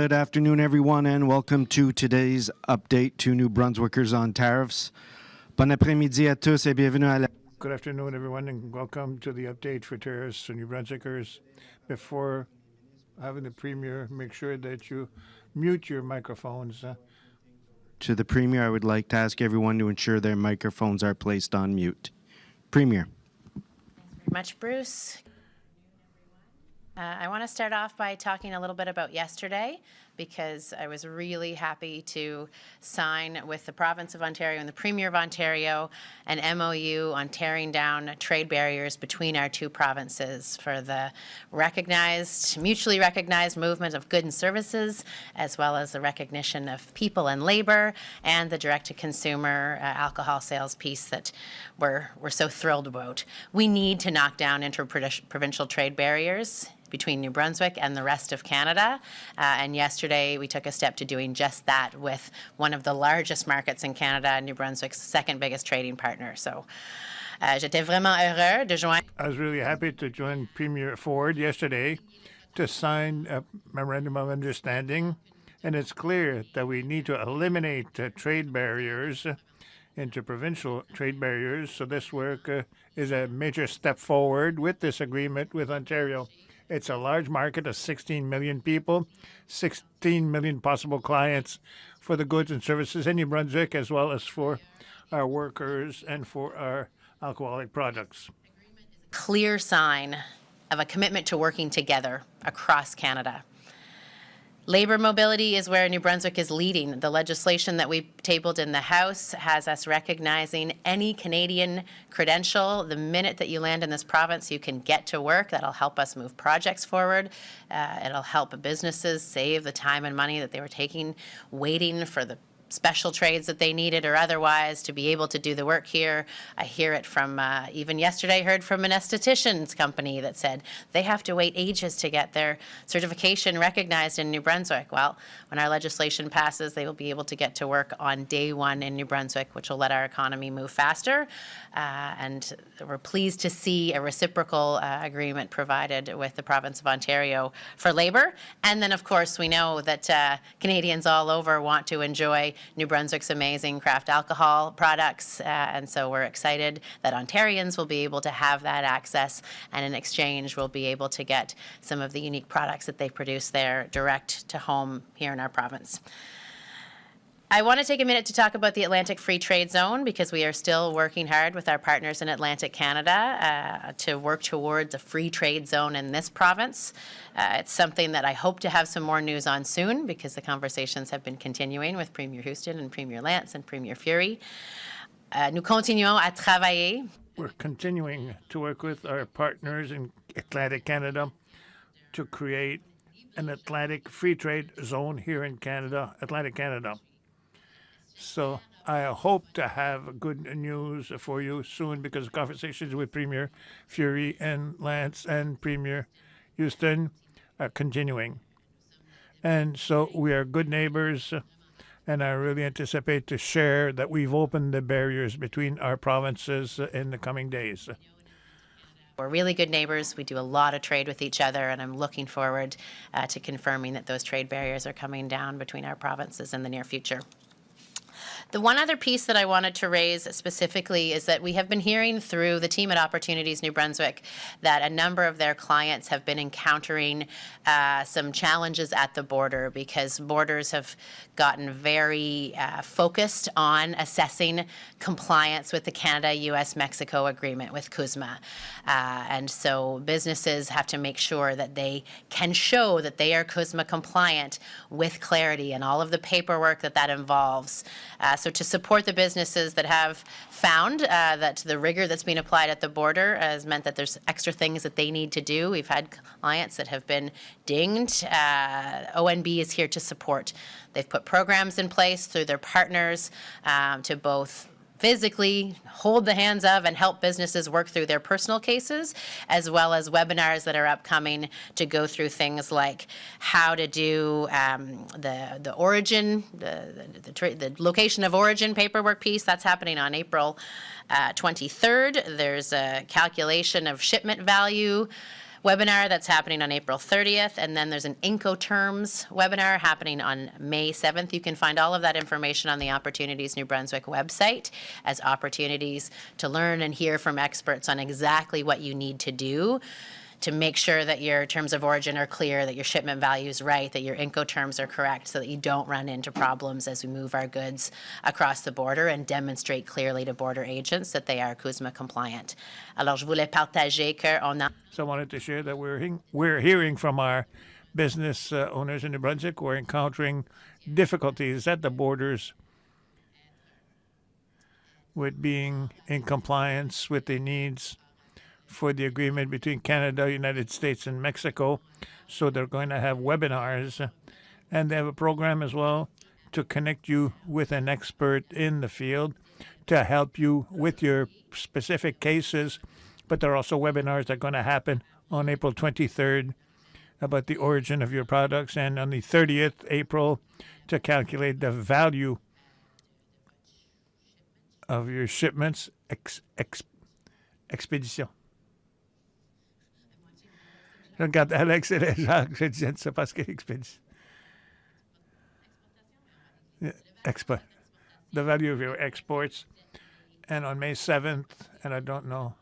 Good afternoon, everyone, and welcome to today's update to New Brunswickers on tariffs. Bon après-midi à tous et bienvenue à la... Good afternoon, everyone, and welcome to the update for tariffs to New Brunswickers. Before having the Premier, make sure that you mute your microphones. To the Premier, I would like to ask everyone to ensure their microphones are placed on mute. Premier. Thanks very much, Bruce. I want to start off by talking a little bit about yesterday, because I was really happy to sign with the Province of Ontario and the Premier of Ontario an MOU on tearing down trade barriers between our two provinces for the mutually recognized movement of goods and services, as well as the recognition of people and labor, and the direct-to-consumer alcohol sales piece that we're so thrilled about. We need to knock down interprovincial trade barriers between New Brunswick and the rest of Canada. And yesterday we took a step to doing just that with one of the largest markets in Canada, New Brunswick's second biggest trading partner. So j'étais vraiment heureux de joindre. I was really happy to join Premier Ford yesterday to sign a memorandum of understanding. And it's clear that we need to eliminate trade barriers, interprovincial trade barriers. So this work is a major step forward with this agreement with Ontario. It's a large market of 16 million people, 16 million possible clients for the goods and services in New Brunswick, as well as for our workers and for our alcoholic products. Clear sign of a commitment to working together across Canada. Labor mobility is where New Brunswick is leading. The legislation that we tabled in the House has us recognizing any Canadian credential. The minute that you land in this province, you can get to work. That'll help us move projects forward. It'll help businesses save the time and money that they were taking, waiting for the special trades that they needed or otherwise to be able to do the work here. I hear it from, even yesterday, heard from an esthetician's company that said they have to wait ages to get their certification recognized in New Brunswick. Well, when our legislation passes, they will be able to get to work on day one in New Brunswick, which will let our economy move faster. And we're pleased to see a reciprocal agreement provided with the Province of Ontario for labor. And then, of course, we know that Canadians all over want to enjoy New Brunswick's amazing craft alcohol products, and so we're excited that Ontarians will be able to have that access, and in exchange we'll be able to get some of the unique products that they produce there direct to home here in our province. I want to take a minute to talk about the Atlantic Free Trade Zone, because we are still working hard with our partners in Atlantic Canada to work towards a free trade zone in this province. It's something that I hope to have some more news on soon, because the conversations have been continuing with Premier Houston and Premier Lance and Premier Fury. Nous continuons à travailler. We're continuing to work with our partners in Atlantic Canada to create an Atlantic Free Trade Zone here in Canada, Atlantic Canada. So I hope to have good news for you soon, because conversations with Premier Fury and Lance and Premier Houston are continuing. And so we are good neighbors, and I really anticipate to share that we've opened the barriers between our provinces in the coming days. We're really good neighbors. We do a lot of trade with each other, and I'm looking forward to confirming that those trade barriers are coming down between our provinces in the near future. The one other piece that I wanted to raise specifically is that we have been hearing through the team at Opportunities New Brunswick that a number of their clients have been encountering some challenges at the border, because borders have gotten very focused on assessing compliance with the Canada-US-Mexico agreement with CUSMA. And so businesses have to make sure that they can show that they are CUSMA compliant with clarity and all of the paperwork that involves. So to support the businesses that have found that the rigor that's being applied at the border has meant that there's extra things that they need to do. We've had clients that have been dinged. ONB is here to support. They've put programs in place through their partners to both physically hold the hands of and help businesses work through their personal cases, as well as webinars that are upcoming to go through things like how to do the origin, the location of origin paperwork piece. That's happening on April 23rd. There's a calculation of shipment value webinar that's happening on April 30th, and then there's an Incoterms webinar happening on May 7th. You can find all of that information on the Opportunities New Brunswick website as opportunities to learn and hear from experts on exactly what you need to do to make sure that your terms of origin are clear, that your shipment value is right, that your Incoterms are correct, so that you don't run into problems as we move our goods across the border, and demonstrate clearly to border agents that they are CUSMA compliant. Alors, je voulais partager qu'on a... So I wanted to share that we're hearing from our business owners in New Brunswick. We're encountering difficulties at the borders with being in compliance with the needs for the agreement between Canada, United States, and Mexico. So they're going to have webinars, and they have a program as well to connect you with an expert in the field to help you with your specific cases. But there are also webinars that are going to happen on April 23rd about the origin of your products, and on the 30th April to calculate the value of your shipments. Expédition. Regarde, Alex et les gens, je ne sais pas ce qu'est expédition. Export. The value of your exports. And on May 7th, and I don't know,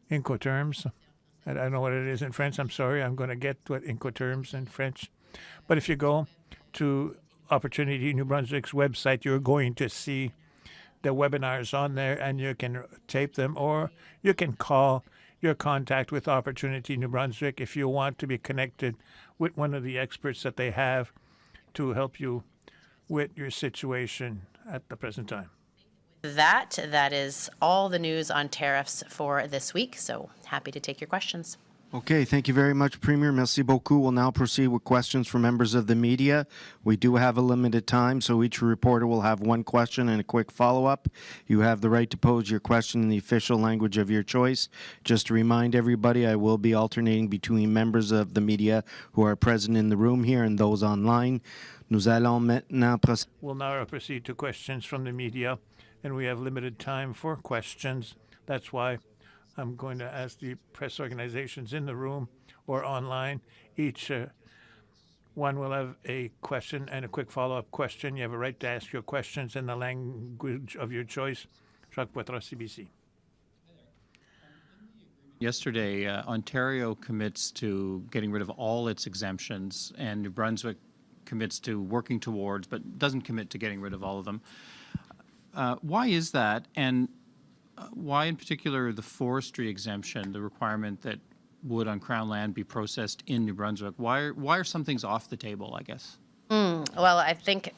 Incoterms. I don't know what it is in French. I'm sorry. I'm going to get what Incoterms in French. But if you go to Opportunity New Brunswick's website, you're going to see the webinars on there, and you can tape them, or you can call your contact with Opportunity New Brunswick if you want to be connected with one of the experts that they have to help you with your situation at the present time. That is all the news on tariffs for this week, so happy to take your questions. Okay, thank you very much, Premier. Merci beaucoup. We'll now proceed with questions from members of the media. We do have a limited time, so each reporter will have one question and a quick follow-up. You have the right to pose your question in the official language of your choice. Just to remind everybody, I will be alternating between members of the media who are present in the room here and those online. Nous allons maintenant procéder. We'll now proceed to questions from the media, and we have limited time for questions. That's why I'm going to ask the press organizations in the room or online. Each one will have a question and a quick follow-up question. You have a right to ask your questions in the language of your choice. Jacques Poitras, CBC. Yesterday, Ontario commits to getting rid of all its exemptions, and New Brunswick commits to working towards, but doesn't commit to getting rid of all of them. Why is that? And why, in particular, the forestry exemption, the requirement that wood on Crown land be processed in New Brunswick? Why are some things off the table, I guess? Well, I think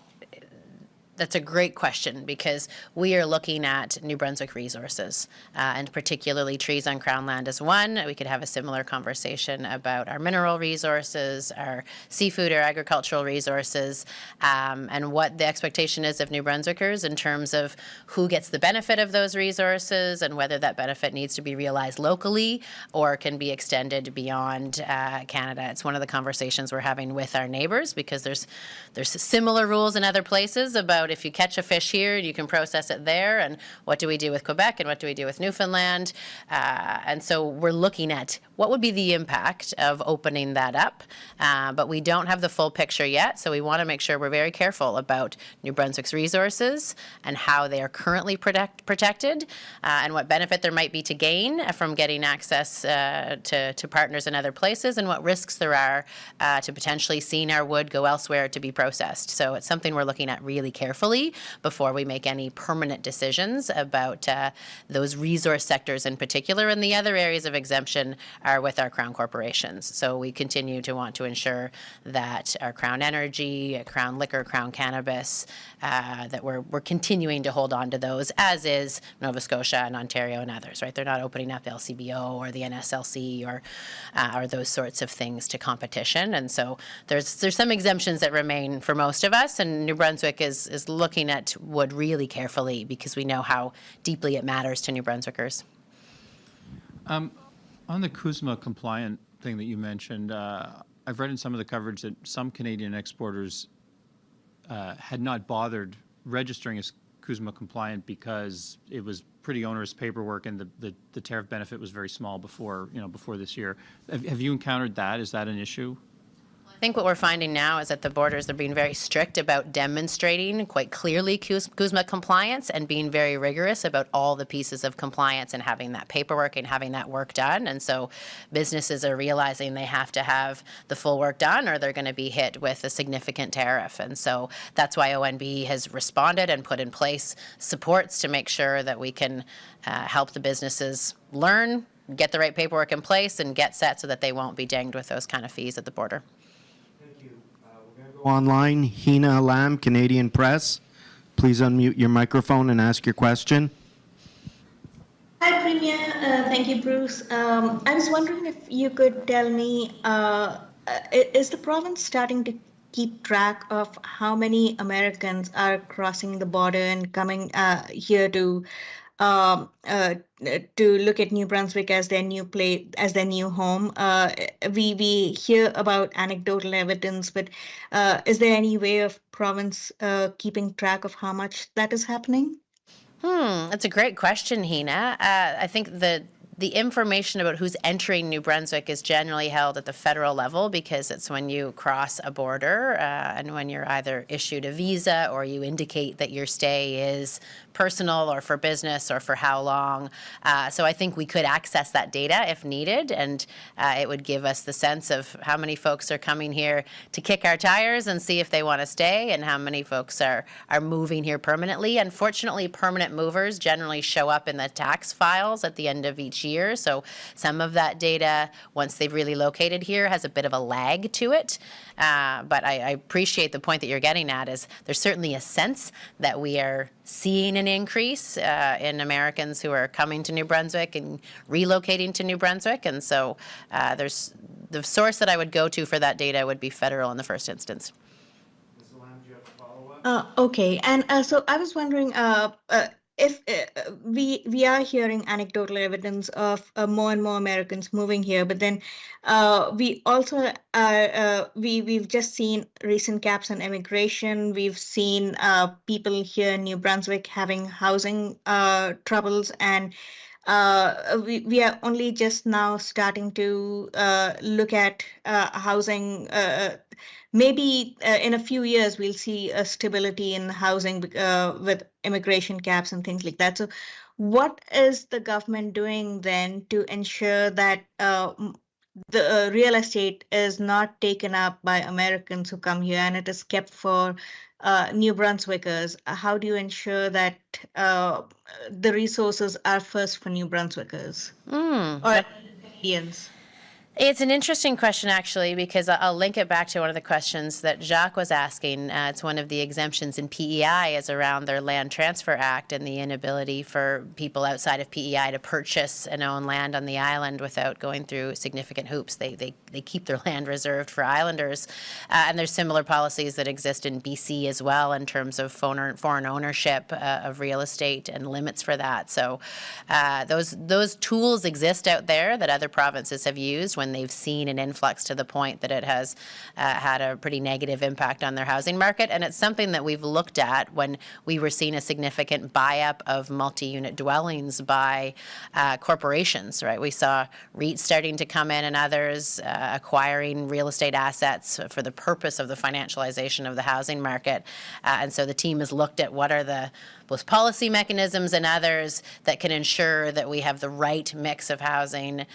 that's a great question, because we are looking at New Brunswick resources, and particularly trees on Crown land is one. We could have a similar conversation about our mineral resources, our seafood or agricultural resources, and what the expectation is of New Brunswickers in terms of who gets the benefit of those resources and whether that benefit needs to be realized locally or can be extended beyond Canada. It's one of the conversations we're having with our neighbors, because there's similar rules in other places about if you catch a fish here, you can process it there, and what do we do with Quebec and what do we do with Newfoundland? And so we're looking at what would be the impact of opening that up, but we don't have the full picture yet, so we want to make sure we're very careful about New Brunswick's resources and how they are currently protected, and what benefit there might be to gain from getting access to partners in other places, and what risks there are to potentially seeing our wood go elsewhere to be processed. So it's something we're looking at really carefully before we make any permanent decisions about those resource sectors in particular. And the other areas of exemption are with our Crown corporations. So we continue to want to ensure that our Crown Energy, Crown Liquor, Crown Cannabis, that we're continuing to hold on to those, as is Nova Scotia and Ontario and others, right? They're not opening up LCBO or the NSLC or those sorts of things to competition. And so there's some exemptions that remain for most of us, and New Brunswick is looking at wood really carefully because we know how deeply it matters to New Brunswickers. On the CUSMA compliant thing that you mentioned, I've read in some of the coverage that some Canadian exporters had not bothered registering as CUSMA compliant because it was pretty onerous paperwork and the tariff benefit was very small before, before this year. Have you encountered that? Is that an issue? I think what we're finding now is at the borders, they're being very strict about demonstrating quite clearly CUSMA compliance and being very rigorous about all the pieces of compliance and having that paperwork and having that work done. And so businesses are realizing they have to have the full work done or they're going to be hit with a significant tariff. And so that's why ONB has responded and put in place supports to make sure that we can help the businesses learn, get the right paperwork in place, and get set so that they won't be dinged with those kind of fees at the border. Online, Hina Alam, Canadian Press. Please unmute your microphone and ask your question. Hi, Premier. Thank you, Bruce. I was wondering if you could tell me, is the province starting to keep track of how many Americans are crossing the border and coming here to look at New Brunswick as their new home? We hear about anecdotal evidence, but is there any way of province keeping track of how much that is happening? That's a great question, Hina. I think the information about who's entering New Brunswick is generally held at the federal level because it's when you cross a border and when you're either issued a visa or you indicate that your stay is personal or for business or for how long. So I think we could access that data if needed, and it would give us the sense of how many folks are coming here to kick our tires and see if they want to stay and how many folks are moving here permanently. Unfortunately, permanent movers generally show up in the tax files at the end of each year. So some of that data, once they've really located here, has a bit of a lag to it. But I appreciate the point that you're getting at is there's certainly a sense that we are seeing an increase in Americans who are coming to New Brunswick and relocating to New Brunswick. And so there's the source that I would go to for that data would be federal in the first instance. Okay, and so I was wondering if we are hearing anecdotal evidence of more and more Americans moving here, but then we also we've just seen recent caps on immigration. We've seen people here in New Brunswick having housing troubles, and we are only just now starting to look at housing. Maybe in a few years, we'll see a stability in housing with immigration caps and things like that. So what is the government doing then to ensure that the real estate is not taken up by Americans who come here and it is kept for New Brunswickers? How do you ensure that the resources are first for New Brunswickers or Canadians? It's an interesting question, actually, because I'll link it back to one of the questions that Jacques was asking. It's one of the exemptions in PEI is around their Land Transfer Act and the inability for people outside of PEI to purchase and own land on the island without going through significant hoops. They keep their land reserved for islanders. And there's similar policies that exist in BC as well in terms of foreign ownership of real estate and limits for that. So those tools exist out there that other provinces have used when they've seen an influx to the point that it has had a pretty negative impact on their housing market. And it's something that we've looked at when we were seeing a significant buy-up of multi-unit dwellings by corporations, right? We saw REITs starting to come in and others acquiring real estate assets for the purpose of the financialization of the housing market. And so the team has looked at what are both policy mechanisms and others that can ensure that we have the right mix of housing,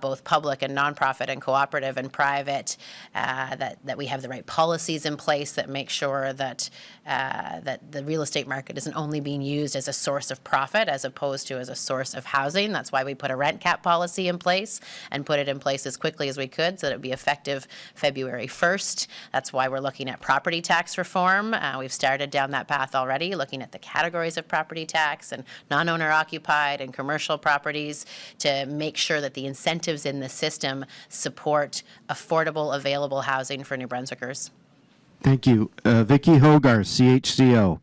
both public and nonprofit and cooperative and private, that we have the right policies in place that make sure that the real estate market isn't only being used as a source of profit as opposed to as a source of housing. That's why we put a rent cap policy in place and put it in place as quickly as we could so that it would be effective February 1st. That's why we're looking at property tax reform. We've started down that path already, looking at the categories of property tax and non-owner occupied and commercial properties to make sure that the incentives in the system support affordable, available housing for New Brunswickers. Thank you. Vicky Hogarth, CHCO.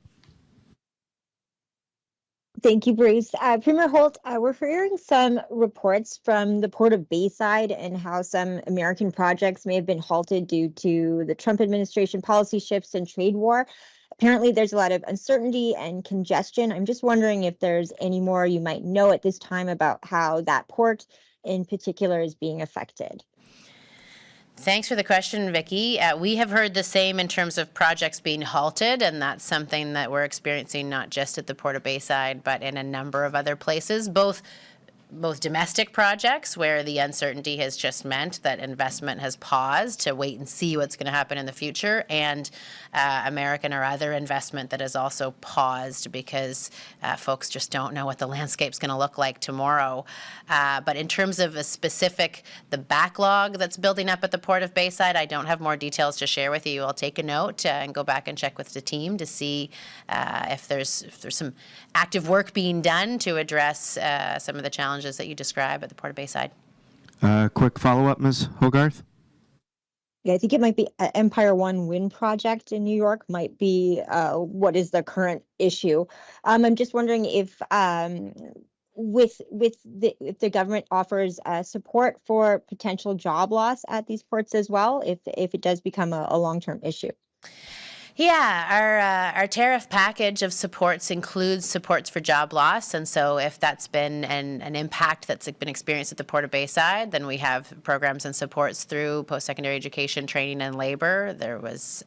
Thank you, Bruce. Premier Holt, we're hearing some reports from the Port of Bayside and how some American projects may have been halted due to the Trump administration policy shifts and trade war. apparently there's a lot of uncertainty and congestion. I'm just wondering if there's any more you might know at this time about how that port in particular is being affected. Thanks for the question, Vicki. We have heard the same in terms of projects being halted, and that's something that we're experiencing not just at the Port of Bayside, but in a number of other places, both domestic projects where the uncertainty has just meant that investment has paused to wait and see what's going to happen in the future, and American or other investment that has also paused because folks just don't know what the landscape's going to look like tomorrow. But in terms of the backlog that's building up at the Port of Bayside, I don't have more details to share with you. I'll take a note and go back and check with the team to see if there's some active work being done to address some of the challenges that you describe at the Port of Bayside. Quick follow-up, Ms. Hogarth? Yeah, I think it might be Empire One Wind Project in New York might be what is the current issue. I'm just wondering if if the government offers support for potential job loss at these ports as well, if it does become a long-term issue. Yeah, our tariff package of supports includes supports for job loss, and so if that's been an impact that's been experienced at the Port of Bayside, then we have programs and supports through post-secondary education, training, and labor. There was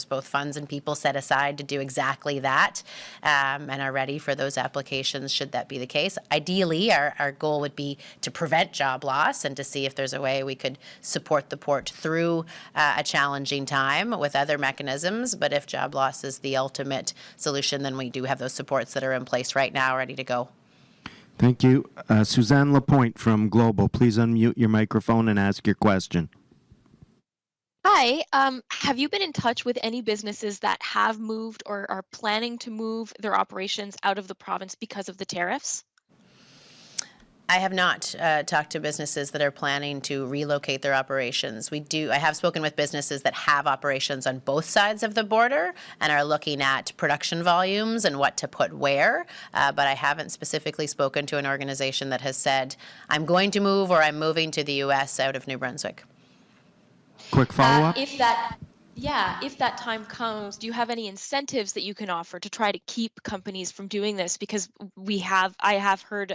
both funds and people set aside to do exactly that, and are ready for those applications should that be the case. Ideally, our goal would be to prevent job loss and to see if there's a way we could support the port through a challenging time with other mechanisms. But if job loss is the ultimate solution, then we do have those supports that are in place right now, ready to go. Thank you. Suzanne Lapointe from Global, please unmute your microphone and ask your question. Hi, have you been in touch with any businesses that have moved or are planning to move their operations out of the province because of the tariffs? I have not talked to businesses that are planning to relocate their operations. I have spoken with businesses that have operations on both sides of the border and are looking at production volumes and what to put where, but I haven't specifically spoken to an organization that has said, I'm going to move or I'm moving to the U.S. out of New Brunswick. Quick follow-up? If that time comes, do you have any incentives that you can offer to try to keep companies from doing this? Because I have heard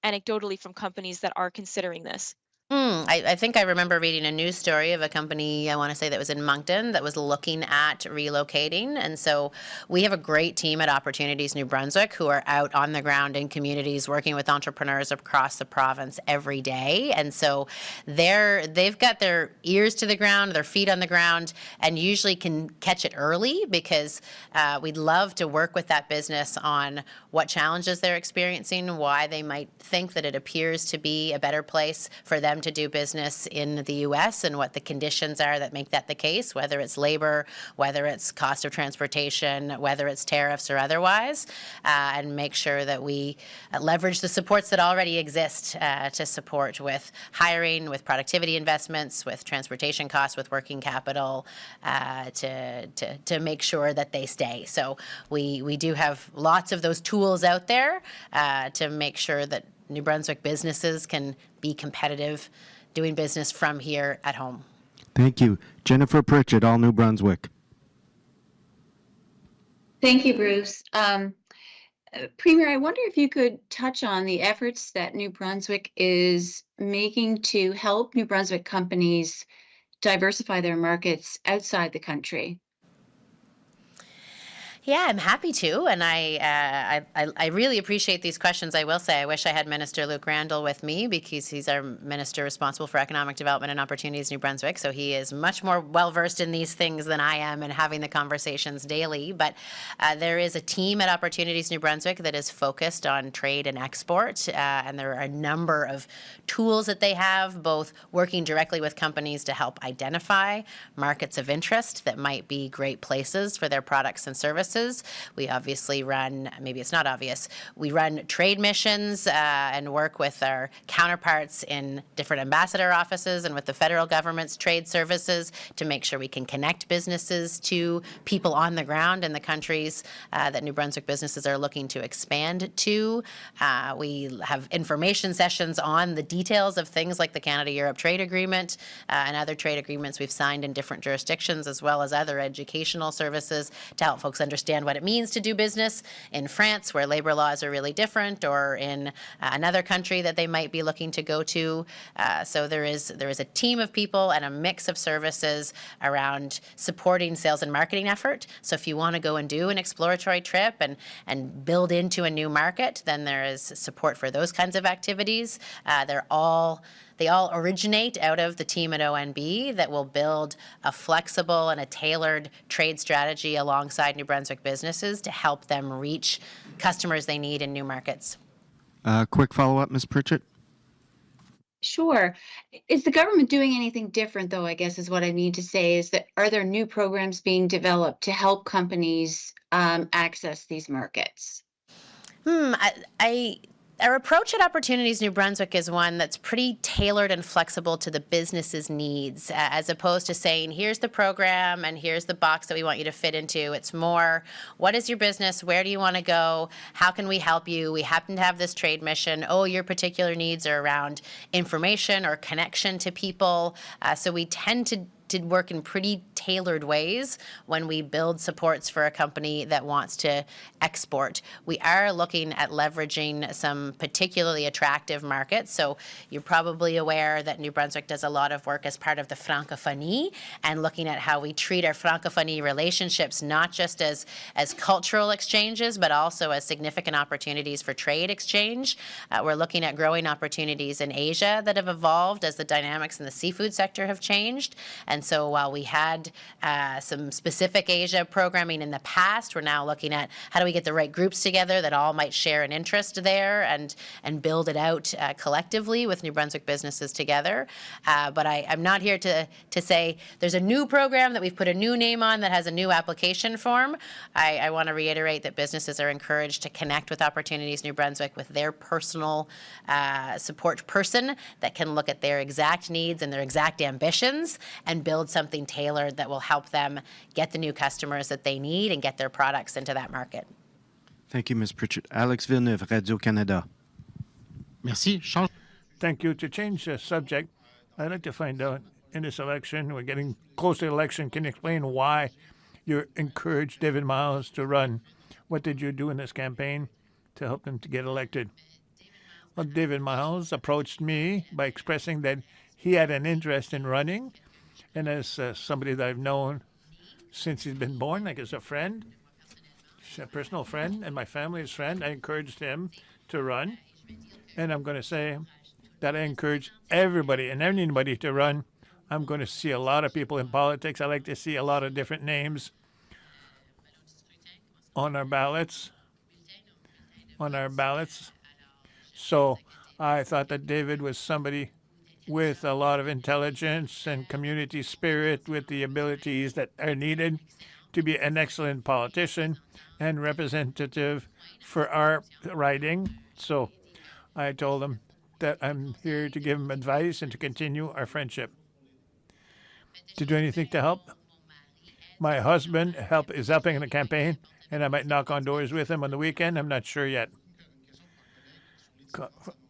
anecdotally from companies that are considering this. I think I remember reading a news story of a company, I want to say that was in Moncton, that was looking at relocating. And so we have a great team at Opportunities New Brunswick who are out on the ground in communities working with entrepreneurs across the province every day. And so they've got their ears to the ground, their feet on the ground, and usually can catch it early because we'd love to work with that business on what challenges they're experiencing, why they might think that it appears to be a better place for them to do business in the U.S. and what the conditions are that make that the case, whether it's labor, whether it's cost of transportation, whether it's tariffs or otherwise, and make sure that we leverage the supports that already exist to support with hiring, with productivity investments, with transportation costs, with working capital, to make sure that they stay. So we do have lots of those tools out there to make sure that New Brunswick businesses can be competitive doing business from here at home. Thank you. Jennifer Pritchett, All New Brunswick. Thank you, Bruce. Premier, I wonder if you could touch on the efforts that New Brunswick is making to help New Brunswick companies diversify their markets outside the country. Yeah, I'm happy to, and I really appreciate these questions. I will say I wish I had Minister Luke Randall with me because he's our minister responsible for economic development and opportunities in New Brunswick, so he is much more well-versed in these things than I am and having the conversations daily. But there is a team at Opportunities New Brunswick that is focused on trade and export, and there are a number of tools that they have, both working directly with companies to help identify markets of interest that might be great places for their products and services. We obviously run, maybe it's not obvious, we run trade missions and work with our counterparts in different ambassador offices and with the federal government's trade services to make sure we can connect businesses to people on the ground in the countries that New Brunswick businesses are looking to expand to. We have information sessions on the details of things like the Canada-Europe Trade Agreement and other trade agreements we've signed in different jurisdictions, as well as other educational services to help folks understand understand what it means to do business in France, where labor laws are really different, or in another country that they might be looking to go to. So there is a team of people and a mix of services around supporting sales and marketing effort. So if you want to go and do an exploratory trip and build into a new market, then there is support for those kinds of activities. They all originate out of the team at ONB that will build a flexible and a tailored trade strategy alongside New Brunswick businesses to help them reach customers they need in new markets. Quick follow-up, Ms. Pritchett? Sure. Is the government doing anything different, though, I guess is what I need to say, is that are there new programs being developed to help companies access these markets? Our approach at Opportunities New Brunswick is one that's pretty tailored and flexible to the business's needs, as opposed to saying, here's the program and here's the box that we want you to fit into. It's more, what is your business? Where do you want to go? How can we help you? We happen to have this trade mission. Oh, your particular needs are around information or connection to people. So we tend to work in pretty tailored ways when we build supports for a company that wants to export. We are looking at leveraging some particularly attractive markets. So you're probably aware that New Brunswick does a lot of work as part of the Francophonie and looking at how we treat our Francophonie relationships not just as cultural exchanges, but also as significant opportunities for trade exchange. We're looking at growing opportunities in Asia that have evolved as the dynamics in the seafood sector have changed. And so while we had some specific Asia programming in the past, we're now looking at how do we get the right groups together that all might share an interest there and build it out collectively with New Brunswick businesses together. But I'm not here to say there's a new program that we've put a new name on that has a new application form. I want to reiterate that businesses are encouraged to connect with Opportunities New Brunswick with their personal support person that can look at their exact needs and their exact ambitions and build something tailored that will help them get the new customers that they need and get their products into that market. Thank you, Ms. Pritchett. Alex Villeneuve, Radio-Canada. Merci. Change. Thank you. To change the subject, I'd like to find out, in this election, we're getting close to the election, can you explain why you encouraged David Miles to run? What did you do in this campaign to help him to get elected? Well, David Miles approached me by expressing that he had an interest in running, and as somebody that I've known since he's been born, like as a friend, a personal friend, and my family's friend, I encouraged him to run. And I'm going to say that I encourage everybody and anybody to run. I'm going to see a lot of people in politics. I like to see a lot of different names on our ballots. So I thought that David was somebody with a lot of intelligence and community spirit, with the abilities that are needed to be an excellent politician and representative for our riding. So I told him that I'm here to give him advice and to continue our friendship. To do anything to help? My husband is helping in the campaign, and I might knock on doors with him on the weekend. I'm not sure yet.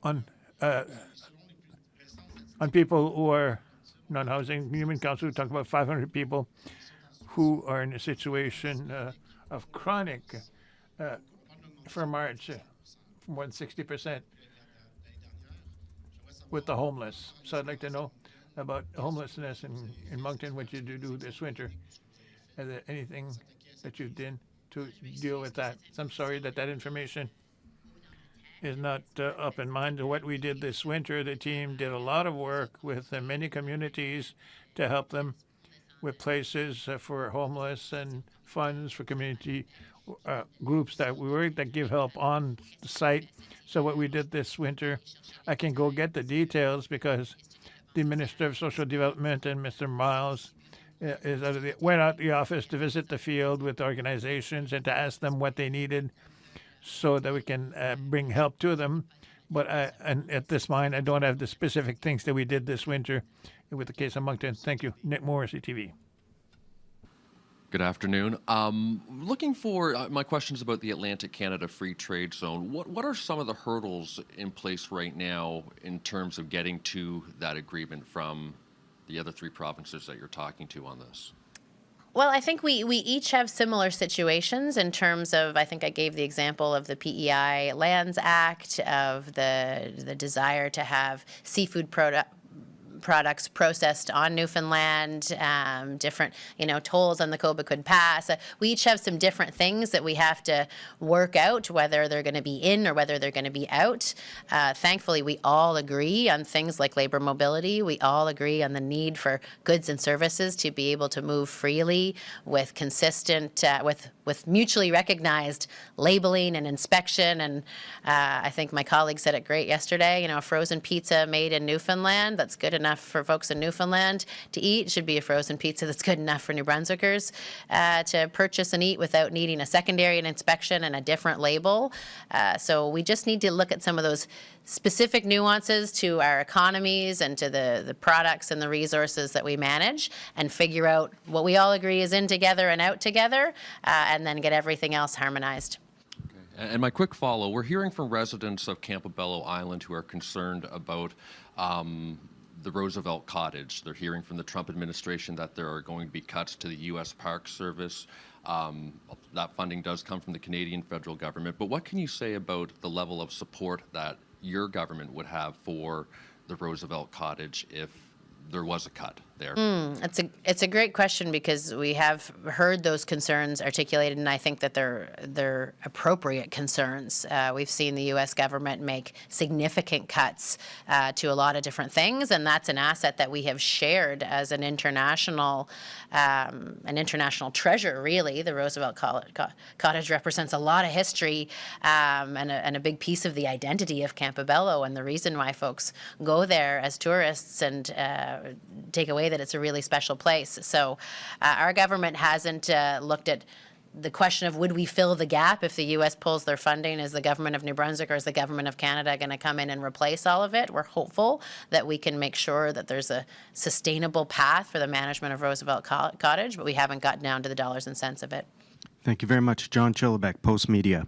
On people who are non-housing, Human Council talk about 500 people who are in a situation of chronic, for March, more than 60%, with the homeless. So I'd like to know about homelessness in Moncton, what you do this winter. Is there anything that you did to deal with that? I'm sorry that information is not up in mind. What we did this winter, the team did a lot of work with many communities to help them with places for homeless and funds for community groups that give help on the site. So what we did this winter, I can go get the because the Minister of Social Development and Mr. Miles went out the office to visit the field with organizations and to ask them what they needed so that we can bring help to them. But and at this point, I don't have the specific things that we did this winter with the case of Moncton. Thank you. Nick Morrissey, TV. Good afternoon. Looking for my questions about the Atlantic Canada Free Trade Zone. What are some of the hurdles in place right now in terms of getting to that agreement from the other three provinces that you're talking to on this? Well, I think we each have similar situations in terms of, I think I gave the example of the PEI Lands Act, of the desire to have seafood products processed on Newfoundland, different, tolls on the Cobequid Pass. We each have some different things that we have to work out, whether they're going to be in or whether they're going to be out. Thankfully, we all agree on things like labor mobility. We all agree on the need for goods and services to be able to move freely with consistent, with mutually recognized labeling and inspection. And I think my colleague said it great yesterday, a frozen pizza made in Newfoundland that's good enough for folks in Newfoundland to eat should be a frozen pizza that's good enough for New Brunswickers to purchase and eat without needing a secondary inspection and a different label. So we just need to look at some of those specific nuances to our economies and to the products and the resources that we manage, and figure out what we all agree is in together and out together, and then get everything else harmonized. And my quick follow, we're hearing from residents of Campobello Island who are concerned about the Roosevelt Cottage. They're hearing from the Trump administration that there are going to be cuts to the U.S. Park Service. That funding does come from the Canadian federal government. But what can you say about the level of support that your government would have for the Roosevelt Cottage if there was a cut there? It's a great question, because we have heard those concerns articulated, and I think that they're appropriate concerns. We've seen the U.S. government make significant cuts to a lot of different things, and that's an asset that we have shared as an international treasure. Really, the Roosevelt Cottage represents a lot of history and a big piece of the identity of Campobello, and the reason why folks go there as tourists and take away that it's a really special place. So our government hasn't looked at the question of would we fill the gap if the U.S. pulls their funding. Is the government of New Brunswick or is the government of Canada going to come in and replace all of it? We're hopeful that we can make sure that there's a sustainable path for the management of Roosevelt Cottage, but we haven't gotten down to the dollars and cents of it. Thank you very much. John Chillibeck, Post Media.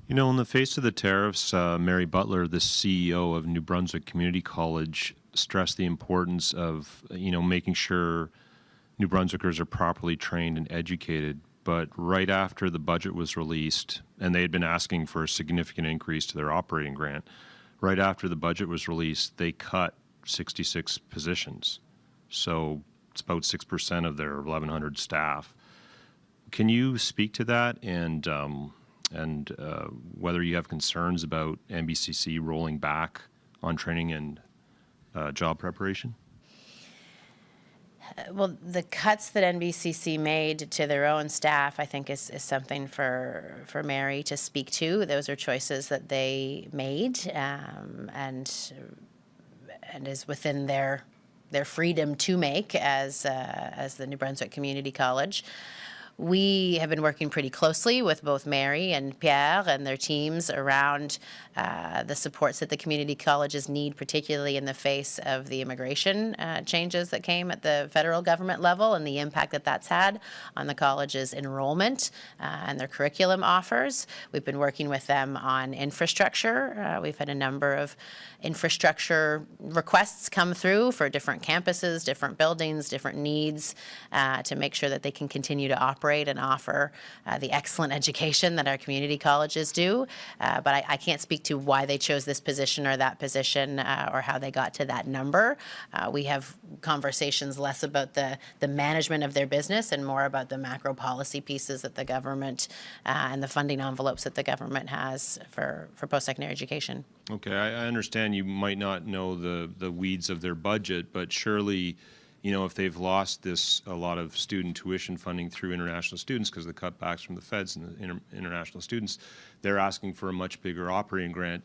In the face of the tariffs, Mary Butler, the CEO of New Brunswick Community College, stressed the importance of, making sure New Brunswickers are properly trained and educated. But right after the budget was released, and they had been asking for a significant increase to their operating grant, right after the budget was released, they cut 66 positions. So it's about 6% of their 1,100 staff. Can you speak to that and whether you have concerns about NBCC rolling back on training and job preparation? Well, the cuts that NBCC made to their own staff, I think, is something for Mary to speak to. Those are choices that they made, and is within their freedom to make as the New Brunswick Community College. We have been working pretty closely with both Mary and Pierre and their teams around the supports that the community colleges need, particularly in the face of the immigration changes that came at the federal government level and the impact that that's had on the college's enrollment and their curriculum offers. We've been working with them on infrastructure. We've had a number of infrastructure requests come through for different campuses, different buildings, different needs to make sure that they can continue to operate and offer the excellent education that our community colleges do. But I can't speak to why they chose this position or that position or how they got to that number. We have conversations less about the management of their business and more about the macro policy pieces that the government and the funding envelopes that the government has for post-secondary education. Okay, I understand you might not know the weeds of their budget, but surely, if they've lost a lot of student tuition funding through international students because of the cutbacks from the feds and the international students, they're asking for a much bigger operating grant.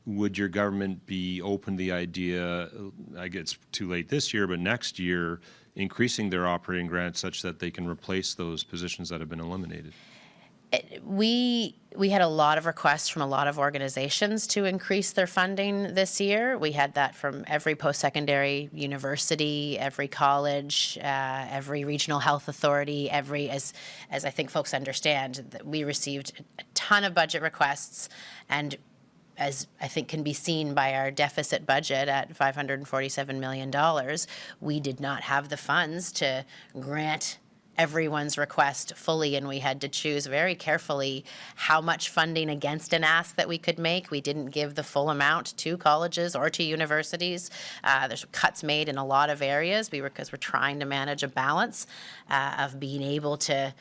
Would your government be open to the idea, I guess it's too late this year, but next year, increasing their operating grant such that they can replace those positions that have been eliminated? We had a lot of requests from a lot of organizations to increase their funding this year. We had that from every post-secondary university, every college, every regional health authority, as I think folks understand, that we received a ton of budget requests, and as I think can be seen by our deficit budget at $547 million, we did not have the funds to grant everyone's request fully, and we had to choose very carefully how much funding against an ask that we could make. We didn't give the full amount to colleges or to universities. There's cuts made in a lot of areas because we're trying to manage a balance of being able to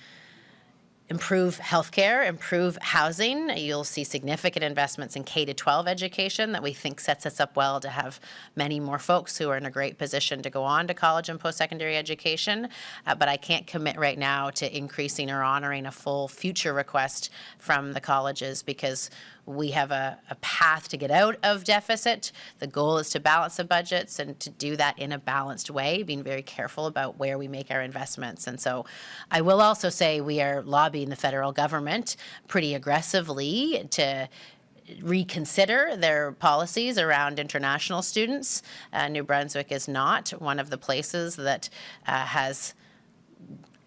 improve healthcare, improve housing. You'll see significant investments in K-12 education that we think sets us up well to have many more folks who are in a great position to go on to college and post-secondary education. But I can't commit right now to increasing or honoring a full future request from the colleges because we have a path to get out of deficit. The goal is to balance the budgets and to do that in a balanced way, being very careful about where we make our investments. And so I will also say we are lobbying the federal government pretty aggressively to reconsider their policies around international students. New Brunswick is not one of the places that has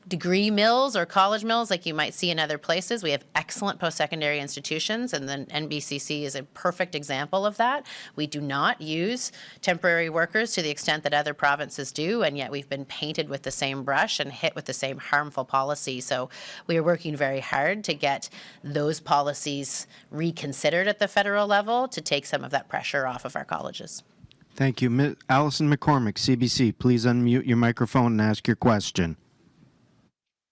degree mills or college mills like you might see in other places. We have excellent post-secondary institutions, and the NBCC is a perfect example of that. We do not use temporary workers to the extent that other provinces do, and yet we've been painted with the same brush and hit with the same harmful policy. So we are working very hard to get those policies reconsidered at the federal level to take some of that pressure off of our colleges. Thank you. Alison McCormick, CBC, please unmute your microphone and ask your question.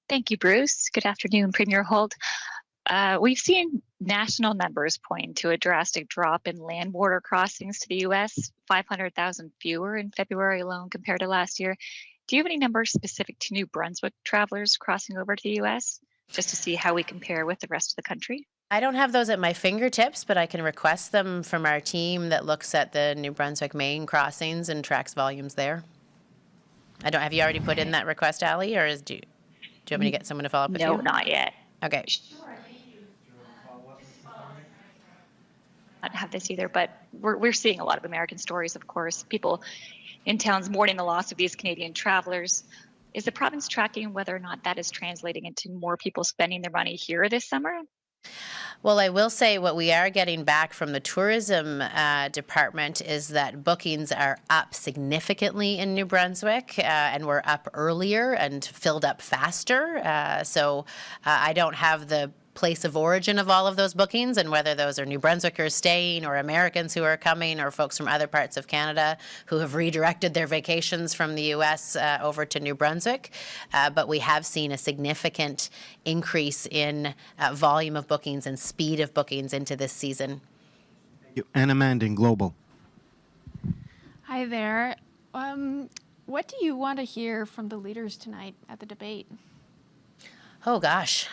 Thank you, Bruce. Good afternoon, Premier Holt. We've seen national numbers pointing to a drastic drop in land border crossings to the U.S., 500,000 fewer in February alone compared to last year. Do you have any numbers specific to New Brunswick travelers crossing over to the U.S., just to see how we compare with the rest of the country? I don't have those at my fingertips, but I can request them from our team that looks at the New Brunswick Maine crossings and tracks volumes there. Have you already put in that request, Ali, or do you want me to get someone to follow up with you? No, not yet. Okay. I don't have this either, but we're seeing a lot of American stories, of course, people in towns mourning the loss of these Canadian travelers. Is the province tracking whether or not that is translating into more people spending their money here this summer? Well, I will say what we are getting back from the tourism department is that bookings are up significantly in New Brunswick, and we're up earlier and filled up faster. So I don't have the place of origin of all of those bookings and whether those are New Brunswickers staying or Americans who are coming or folks from other parts of Canada who have redirected their vacations from the U.S. Over to New Brunswick. But we have seen a significant increase in volume of bookings and speed of bookings into this season. Anna Manding, Global. Hi there. What do you want to hear from the leaders tonight at the debate? Oh, gosh.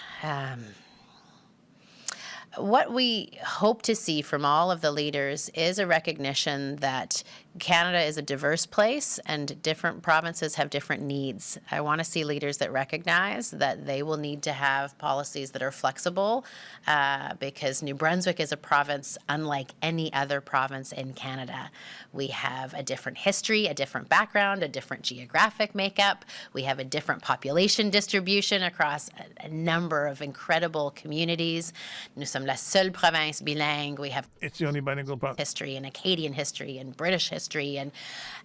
What we hope to see from all of the leaders is a recognition that Canada is a diverse place and different provinces have different needs. I want to see leaders that recognize that they will need to have policies that are flexible because New Brunswick is a province unlike any other province in Canada. We have a different history, a different background, a different geographic makeup. We have a different population distribution across a number of incredible communities. Nous sommes la seule province bilingue. We have It's the only bilingual province. history and Acadian history and British history,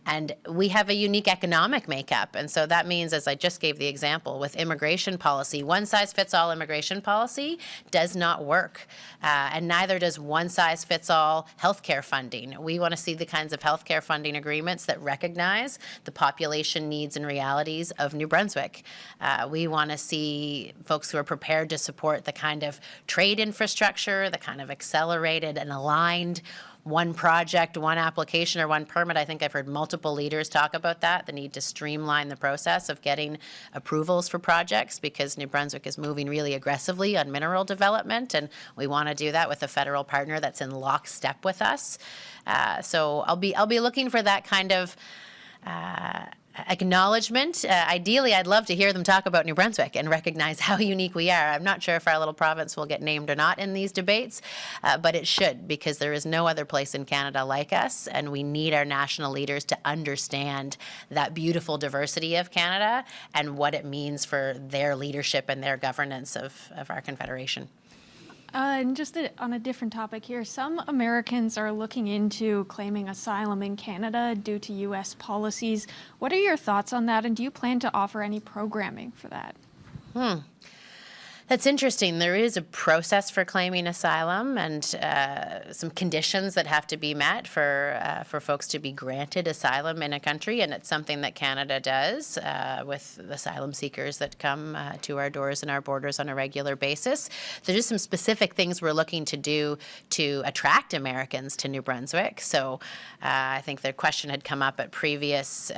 and we have a unique economic makeup. And so that means, as I just gave the example, with immigration policy, one-size-fits-all immigration policy does not work, and neither does one-size-fits-all healthcare funding. We want to see the kinds of healthcare funding agreements that recognize the population needs and realities of New Brunswick. We want to see folks who are prepared to support the kind of trade infrastructure, the kind of accelerated and aligned one project, one application, or one permit. I think I've heard multiple leaders talk about that, the need to streamline the process of getting approvals for projects because New Brunswick is moving really aggressively on mineral development, and we want to do that with a federal partner that's in lockstep with us. So I'll be looking for that kind of acknowledgement. Ideally, I'd love to hear them talk about New Brunswick and recognize how unique we are. I'm not sure if our little province will get named or not in these debates, but it should, because there is no other place in Canada like us, and we need our national leaders to understand that beautiful diversity of Canada and what it means for their leadership and their governance of our confederation. And just on a different topic here, some Americans are looking into claiming asylum in Canada due to U.S. policies. What are your thoughts on that, and do you plan to offer any programming for that? That's interesting. There is a process for claiming asylum and some conditions that have to be met for folks to be granted asylum in a country, and it's something that Canada does with asylum seekers that come to our doors and our borders on a regular basis. There's just some specific things we're looking to do to attract Americans to New Brunswick. So I think the question had come up at previous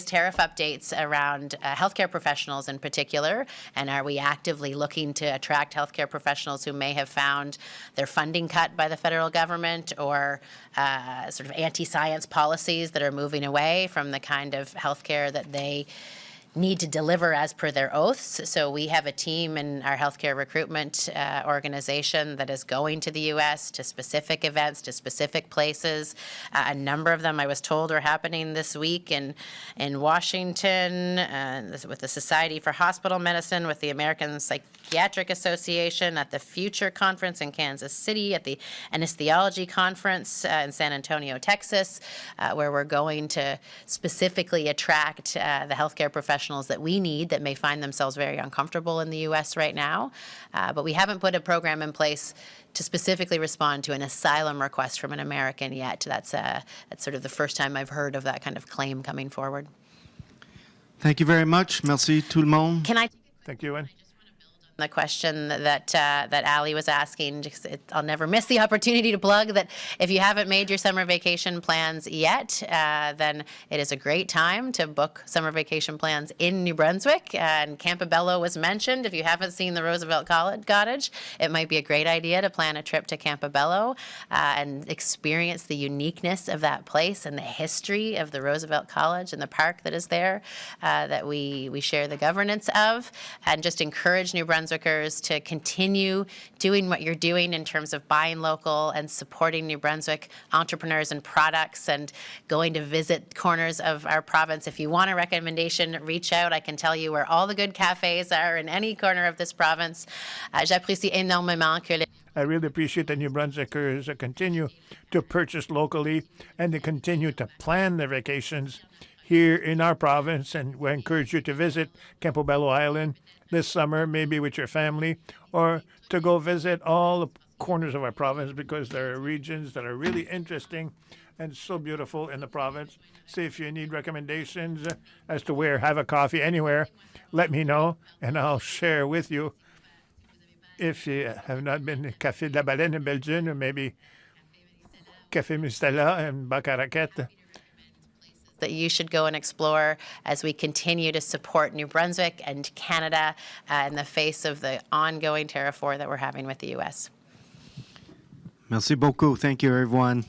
tariff updates around healthcare professionals in particular, and are we actively looking to attract healthcare professionals who may have found their funding cut by the federal government or sort of anti-science policies that are moving away from the kind of healthcare that they need to deliver as per their oaths. So we have a team in our healthcare recruitment organization that is going to the U.S. to specific events, to specific places. A number of them, I was told, are happening this week in Washington with the Society for Hospital Medicine, with the American Psychiatric Association, at the Future Conference in Kansas City, at the Anesthesiology Conference in San Antonio, Texas, where we're going to specifically attract the healthcare professionals that we need that may find themselves very uncomfortable in the U.S. right now. But we haven't put a program in place to specifically respond to an asylum request from an American yet. That's sort of the first time I've heard of that kind of claim coming forward. Thank you very much. Merci tout le monde. Can I? Thank you, Ewan. The question that Ali was asking, I'll never miss the opportunity to plug that if you haven't made your summer vacation plans yet, then it is a great time to book summer vacation plans in New Brunswick. And Campobello was mentioned. If you haven't seen the Roosevelt Cottage, it might be a great idea to plan a trip to Campobello and experience the uniqueness of that place and the history of the Roosevelt College and the park that is there that we share the governance of, and just encourage New Brunswickers to continue doing what you're doing in terms of buying local and supporting New Brunswick entrepreneurs and products and going to visit corners of our province. If you want a recommendation, reach out. I can tell you where all the good cafes are in any corner of this province. J'apprécie énormément que I really appreciate that New Brunswickers continue to purchase locally and to continue to plan their vacations here in our province, and we encourage you to visit Campobello Island this summer, maybe with your family, or to go visit all the corners of our province, because there are regions that are really interesting and so beautiful in the province. So if you need recommendations as to where, have a coffee anywhere, let me know, and I'll share with you. If you have not been to Café de la Baleine in Belgium, or maybe Café Mustela in Bacaraquette, that you should go and explore as we continue to support New Brunswick and Canada in the face of the ongoing tariff war that we're having with the U.S. Merci beaucoup. Thank you, everyone.